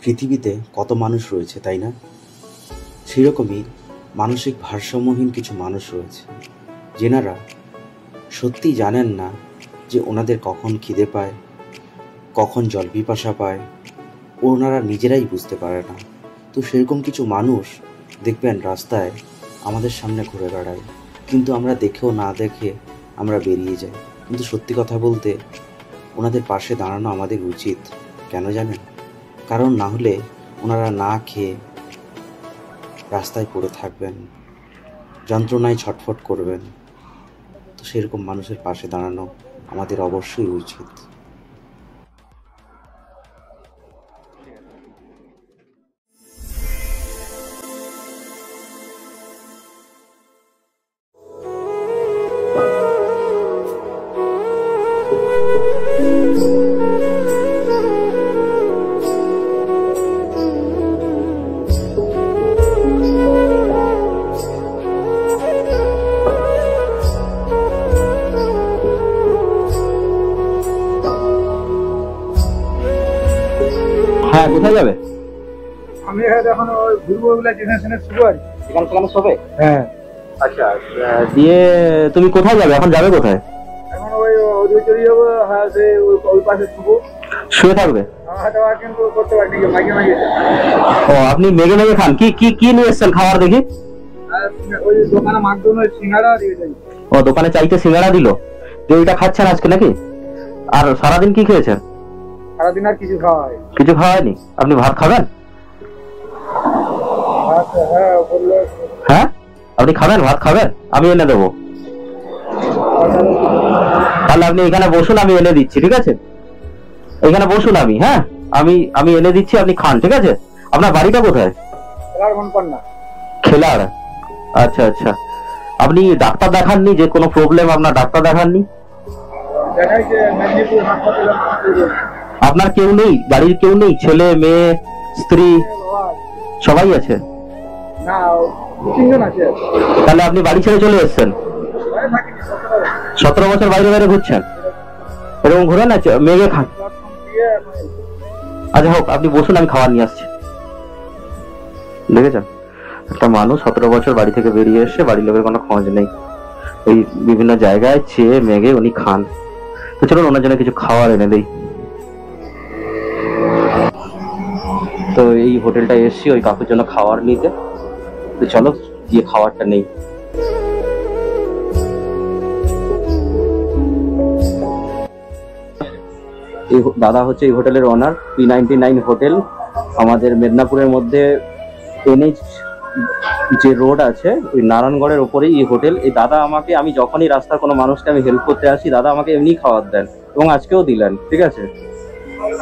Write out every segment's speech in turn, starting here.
পৃথিবীতে কত মানুষ রয়েছে, তাই না? সেরকমই মানসিক ভারসাম্যহীন কিছু মানুষ রয়েছে, যেনারা সত্যি জানেন না যে ওনাদের কখন খিদে পায়, কখন জল পিপাসা পায়, ওনারা নিজেরাই বুঝতে পারে না। তো সেরকম কিছু মানুষ দেখবেন রাস্তায় আমাদের সামনে ঘুরে বেড়ায়, কিন্তু আমরা দেখেও না দেখে আমরা বেরিয়ে যাই। কিন্তু সত্যি কথা বলতে ওনাদের পাশে দাঁড়ানো আমাদের উচিত। কেন জানেন? কারণ না হলে ওনারা না খেয়ে রাস্তায় পড়ে থাকবেন, যন্ত্রণায় ছটফট করবেন। তো সেরকম মানুষের পাশে দাঁড়ানো আমাদের অবশ্যই উচিত। হ্যাঁ, কোথায় যাবে? আমি এখন ঘুরবো বলে যেখানে শুভ আর এখানে সেখানে শোবে? হ্যাঁ। আচ্ছা, দিয়ে তুমি কোথায় যাবে? এখন যাবে কোথায়? এখন ওই চলে যাবো। হ্যাঁ, ওই পাশে শুভ শুয়ে থাকবে? কিন্তু করতে পারি মাঝে মাঝে। ও, আপনি মেঘে মেঘে খান? কি কি কি নিয়ে এসছেন খাবার দেখি? ওই দোকানে মাধ্যমে সিঙ্গাড়া দিয়ে দেয়। ও, দোকানে চাইতে সিঙ্গাড়া দিল, দিয়ে ওইটা খাচ্ছেন আজকে নাকি? আর সারাদিন কি খেয়েছেন? সারাদিন আর কিছু খাওয়া হয়? কিছু খাওয়া হয়নি? আপনি ভাত খাবেন? হ্যাঁ বললো। হ্যাঁ, আপনি খাবেন? ভাত খাবেন? আমি এনে দেবো। তাহলে আপনি এখানে বসুন, আমি এনে দিচ্ছি, ঠিক আছে? এখানে বসুন, হ্যাঁ আমি এনে দিচ্ছি, আপনি খান, ঠিক আছে? আপনার বাড়িটা কোথায়? খেলার? আচ্ছা আচ্ছা, আপনি ডাক্তার দেখাননি? যে কোনো প্রবলেম আপনার ডাক্তার দেখাননি? আপনার কেউ নেই? বাড়ির কেউ নেই? ছেলে মেয়ে স্ত্রী সবাই আছে? তাহলে আপনি বাড়ি ছেড়ে চলে এসছেন? 17 বছর বাইরে বাইরে ঘুরছেন? এরকম ঘুরে না, মেঘে খান। আচ্ছা হোক, আপনি বসুন, আমি খাবার নিয়ে আসছি। দেখেছেন, একটা মানুষ 17 বছর বাড়ি থেকে বেরিয়ে এসে বাড়ির লোকের কোনো খোঁজ নেই, এই বিভিন্ন জায়গায় চেয়ে মেঘে উনি খান। তো চলুন ওনার জন্য কিছু খাবার এনে দেই। তো এই হোটেলটা এসছি ওই কাকুর জন্য খাবার নিতে। তো চলো গিয়ে খাবারটা নেই। এই দাদা হচ্ছে এই হোটেলের ওনার, P99 হোটেল। আমাদের মেদিনীপুরের মধ্যে NH যে রোড আছে ওই নারায়ণগড়ের ওপরেই এই হোটেল। এই দাদা আমাকে, আমি যখনই রাস্তার কোনো মানুষকে আমি হেল্প করতে আসি, দাদা আমাকে এমনি খাবার দেন, এবং আজকেও দিলেন, ঠিক আছে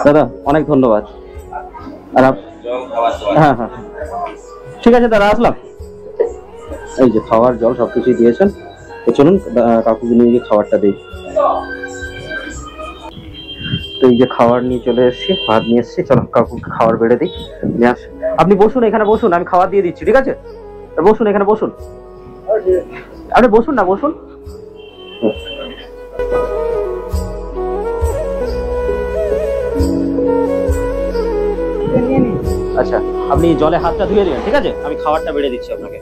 দাদা? অনেক ধন্যবাদ। আর হ্যাঁ হ্যাঁ ঠিক আছে দাদা, আসলাম। এই যে খাবার জল সবকিছুই দিয়েছেন। তো চলুন কাকুকে নিয়ে গিয়ে খাবারটা দিই। তো এই যে খাবার নিয়ে চলে এসেছি, ভাত নিয়ে এসেছি, চলো কাকুকে খাবার বেড়ে দিই, নিয়ে আস। আপনি বসুন, এখানে বসুন, আমি খাবার দিয়ে দিচ্ছি, ঠিক আছে? বসুন, এখানে বসুন, আপনি বসুন না, বসুন। আচ্ছা, আপনি জলে হাতটা ধুয়ে দিন, ঠিক আছে? আমি খাবারটা বেড়ে দিচ্ছি আপনাকে।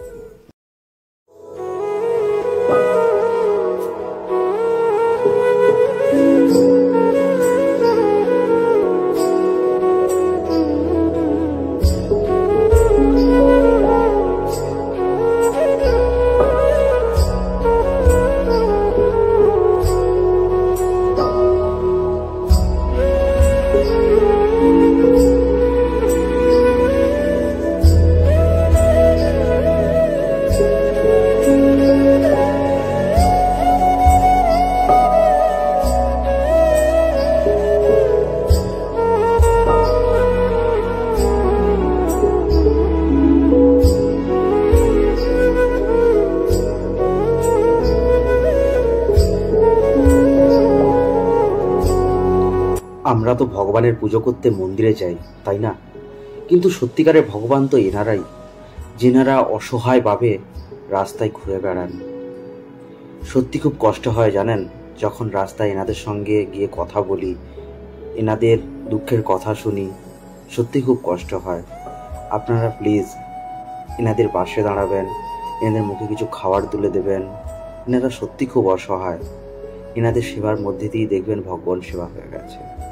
আমরা তো ভগবানের পুজো করতে মন্দিরে যাই, তাই না? কিন্তু সত্যিকারের ভগবান তো এনারাই, যেনারা অসহায়ভাবে রাস্তায় ঘুরে বেড়ান। সত্যি খুব কষ্ট হয় জানেন, যখন রাস্তায় এনাদের সঙ্গে গিয়ে কথা বলি, এনাদের দুঃখের কথা শুনি, সত্যি খুব কষ্ট হয়। আপনারা প্লিজ এনাদের পাশে দাঁড়াবেন, এনাদের মুখে কিছু খাবার তুলে দেবেন। এনারা সত্যি খুব অসহায়। এনাদের সেবার মধ্যে দিয়ে দেখবেন ভগবান সেবা হয়ে গেছে।